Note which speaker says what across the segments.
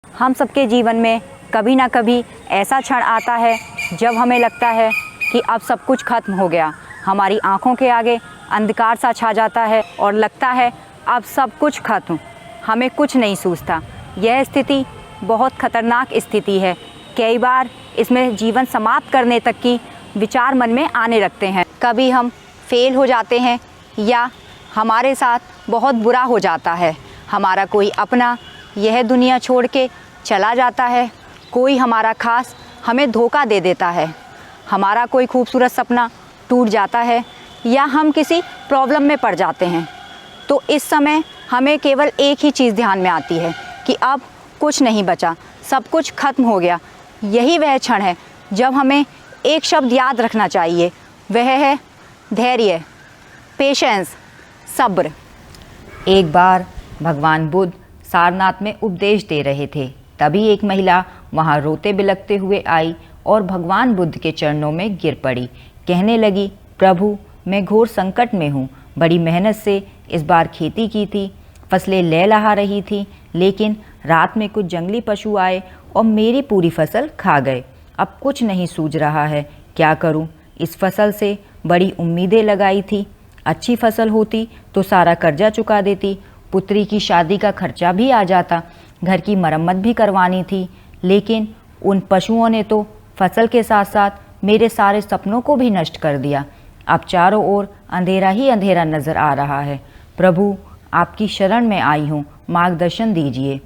Speaker 1: हम सबके जीवन में कभी ना कभी ऐसा क्षण आता है जब हमें लगता है कि अब सब कुछ खत्म हो गया। हमारी आंखों के आगे अंधकार सा छा जाता है और लगता है अब सब कुछ खत्म, हमें कुछ नहीं सूझता। यह स्थिति बहुत खतरनाक स्थिति है। कई बार इसमें जीवन समाप्त करने तक की विचार मन में आने लगते हैं। कभी हम फेल हो जाते हैं या हमारे साथ बहुत बुरा हो जाता है। हमारा कोई अपना यह दुनिया छोड़ के चला जाता है। कोई हमारा खास हमें धोखा दे देता है। हमारा कोई खूबसूरत सपना टूट जाता है या हम किसी प्रॉब्लम में पड़ जाते हैं। तो इस समय हमें केवल एक ही चीज़ ध्यान में आती है कि अब कुछ नहीं बचा, सब कुछ खत्म हो गया। यही वह क्षण है जब हमें एक शब्द याद रखना चाहिए, वह है धैर्य, पेशेंस, सब्र। एक बार भगवान बुद्ध सारनाथ में उपदेश दे रहे थे। तभी एक महिला वहाँ रोते बिलखते हुए आई और भगवान बुद्ध के चरणों में गिर पड़ी। कहने लगी, प्रभु, मैं घोर संकट में हूँ। बड़ी मेहनत से इस बार खेती की थी, फसलें लहलहा रही थी, लेकिन रात में कुछ जंगली पशु आए और मेरी पूरी फसल खा गए। अब कुछ नहीं सूझ रहा है, क्या करूँ? इस फसल से बड़ी उम्मीदें लगाई थी। अच्छी फसल होती तो सारा कर्जा चुका देती, पुत्री की शादी का खर्चा भी आ जाता, घर की मरम्मत भी करवानी थी, लेकिन उन पशुओं ने तो फसल के साथ साथ मेरे सारे सपनों को भी नष्ट कर दिया। अब चारों ओर अंधेरा ही अंधेरा नजर आ रहा है। प्रभु, आपकी शरण में आई हूँ, मार्गदर्शन दीजिए।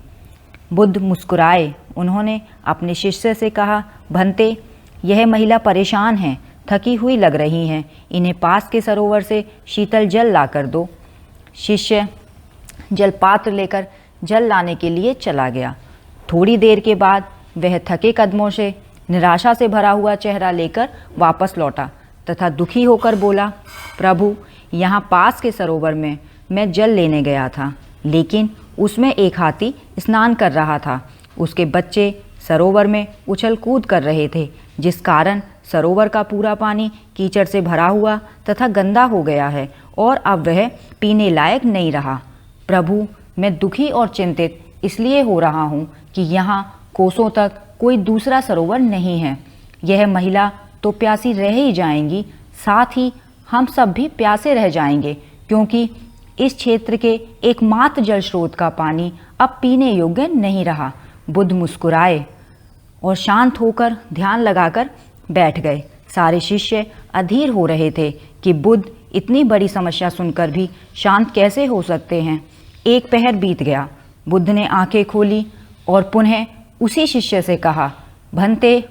Speaker 1: बुद्ध मुस्कुराए। उन्होंने अपने शिष्य से कहा, भंते, यह महिला परेशान है, थकी हुई लग रही हैं, इन्हें पास के सरोवर से शीतल जल लाकर दो। शिष्य जलपात्र लेकर जल लाने के लिए चला गया। थोड़ी देर के बाद वह थके कदमों से, निराशा से भरा हुआ चेहरा लेकर वापस लौटा तथा दुखी होकर बोला, प्रभु, यहाँ पास के सरोवर में मैं जल लेने गया था, लेकिन उसमें एक हाथी स्नान कर रहा था। उसके बच्चे सरोवर में उछल कूद कर रहे थे, जिस कारण सरोवर का पूरा पानी कीचड़ से भरा हुआ तथा गंदा हो गया है और अब वह पीने लायक नहीं रहा। प्रभु, मैं दुखी और चिंतित इसलिए हो रहा हूँ कि यहाँ कोसों तक कोई दूसरा सरोवर नहीं है। यह महिला तो प्यासी रह ही जाएंगी, साथ ही हम सब भी प्यासे रह जाएंगे, क्योंकि इस क्षेत्र के एकमात्र जल स्रोत का पानी अब पीने योग्य नहीं रहा। बुद्ध मुस्कुराए और शांत होकर ध्यान लगाकर बैठ गए। सारे शिष्य अधीर हो रहे थे कि बुद्ध इतनी बड़ी समस्या सुनकर भी शांत कैसे हो सकते हैं। एक पहर बीत गया। बुद्ध ने आंखें खोली और पुनः उसी शिष्य से कहा, भंते,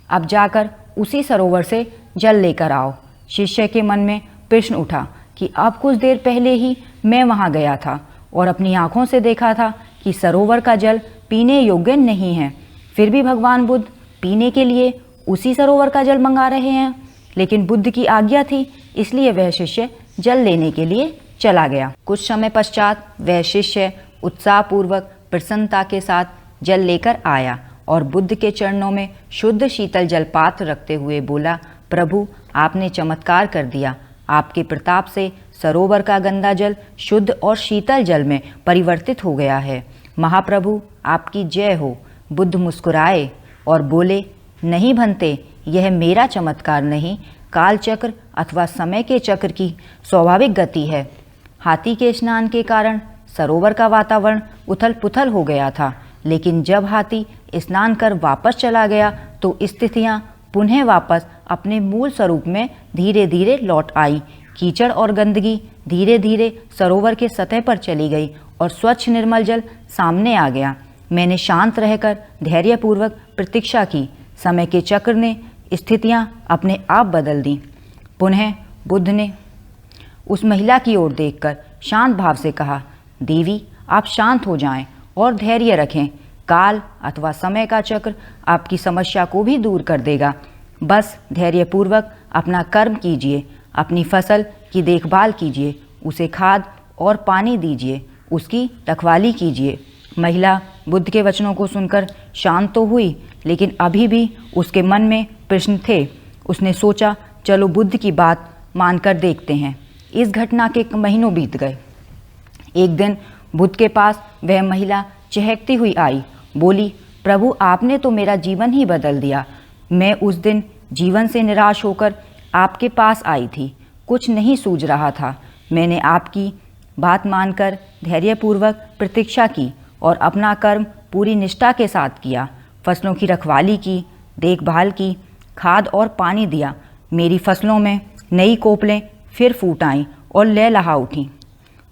Speaker 1: अब जाकर उसी सरोवर से जल लेकर आओ। शिष्य के मन में प्रश्न उठा कि अब कुछ देर पहले ही मैं वहाँ गया था और अपनी आंखों से देखा था कि सरोवर का जल पीने योग्य नहीं है, फिर भी भगवान बुद्ध पीने के लिए उसी सरोवर का जल मंगा रहे हैं। लेकिन बुद्ध की आज्ञा थी, इसलिए वह शिष्य जल लेने के लिए चला गया। कुछ समय पश्चात वह शिष्य उत्साहपूर्वक प्रसन्नता के साथ जल लेकर आया और बुद्ध के चरणों में शुद्ध शीतल जलपात्र रखते हुए बोला, प्रभु, आपने चमत्कार कर दिया। आपके प्रताप से सरोवर का गंदा जल शुद्ध और शीतल जल में परिवर्तित हो गया है। महाप्रभु, आपकी जय हो। बुद्ध मुस्कुराए और बोले, नहीं भंते, यह मेरा चमत्कार नहीं, कालचक्र अथवा समय के चक्र की स्वाभाविक गति है। हाथी के स्नान के कारण सरोवर का वातावरण उथल पुथल हो गया था, लेकिन जब हाथी स्नान कर वापस चला गया तो स्थितियां पुनः वापस अपने मूल स्वरूप में धीरे धीरे लौट आई। कीचड़ और गंदगी धीरे धीरे सरोवर के सतह पर चली गई और स्वच्छ निर्मल जल सामने आ गया। मैंने शांत रहकर धैर्यपूर्वक प्रतीक्षा की। समय के चक्र ने स्थितियां अपने आप बदल दी। पुनः बुद्ध ने उस महिला की ओर देखकर शांत भाव से कहा, देवी, आप शांत हो जाएं और धैर्य रखें। काल अथवा समय का चक्र आपकी समस्या को भी दूर कर देगा। बस धैर्यपूर्वक अपना कर्म कीजिए, अपनी फसल की देखभाल कीजिए, उसे खाद और पानी दीजिए, उसकी रखवाली कीजिए। महिला बुद्ध के वचनों को सुनकर शांत तो हुई, लेकिन अभी भी उसके मन में प्रश्न थे। उसने सोचा, चलो बुद्ध की बात मानकर देखते हैं। इस घटना के महीनों बीत गए। एक दिन बुद्ध के पास वह महिला चहकती हुई आई बोली, प्रभु आपने तो मेरा जीवन ही बदल दिया। मैं उस दिन जीवन से निराश होकर आपके पास आई थी। कुछ नहीं सूझ रहा था। मैंने आपकी बात मानकर धैर्यपूर्वक प्रतीक्षा की और अपना कर्म पूरी निष्ठा के साथ किया। फसलों की रखवाली की, देखभाल की, खाद और पानी दिया। मेरी फसलों में नई कोपलें फिर फूट आईं और लहलहा उठीं।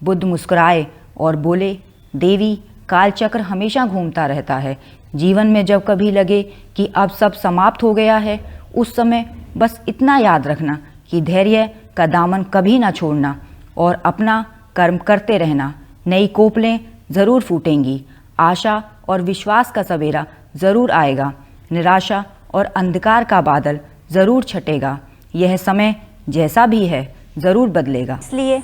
Speaker 1: बुद्ध मुस्कुराए और बोले, देवी, कालचक्र हमेशा घूमता रहता है। जीवन में जब कभी लगे कि अब सब समाप्त हो गया है, उस समय बस इतना याद रखना कि धैर्य का दामन कभी ना छोड़ना और अपना कर्म करते रहना। नई कोपलें ज़रूर फूटेंगी। आशा और विश्वास का सवेरा ज़रूर आएगा। निराशा और अंधकार का बादल ज़रूर छटेगा। यह समय जैसा भी है ज़रूर बदलेगा। इसलिए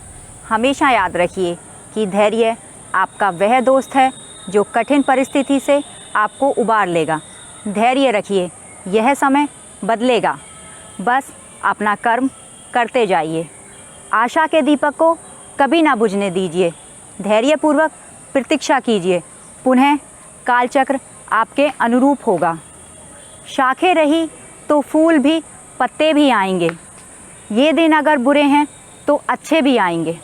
Speaker 1: हमेशा याद रखिए कि धैर्य आपका वह दोस्त है जो कठिन परिस्थिति से आपको उबार लेगा। धैर्य रखिए, यह समय बदलेगा। बस अपना कर्म करते जाइए। आशा के दीपक को कभी ना बुझने दीजिए। धैर्यपूर्वक प्रतीक्षा कीजिए। पुनः कालचक्र आपके अनुरूप होगा। शाखें रही तो फूल भी, पत्ते भी आएंगे। ये दिन अगर बुरे हैं तो अच्छे भी आएंगे।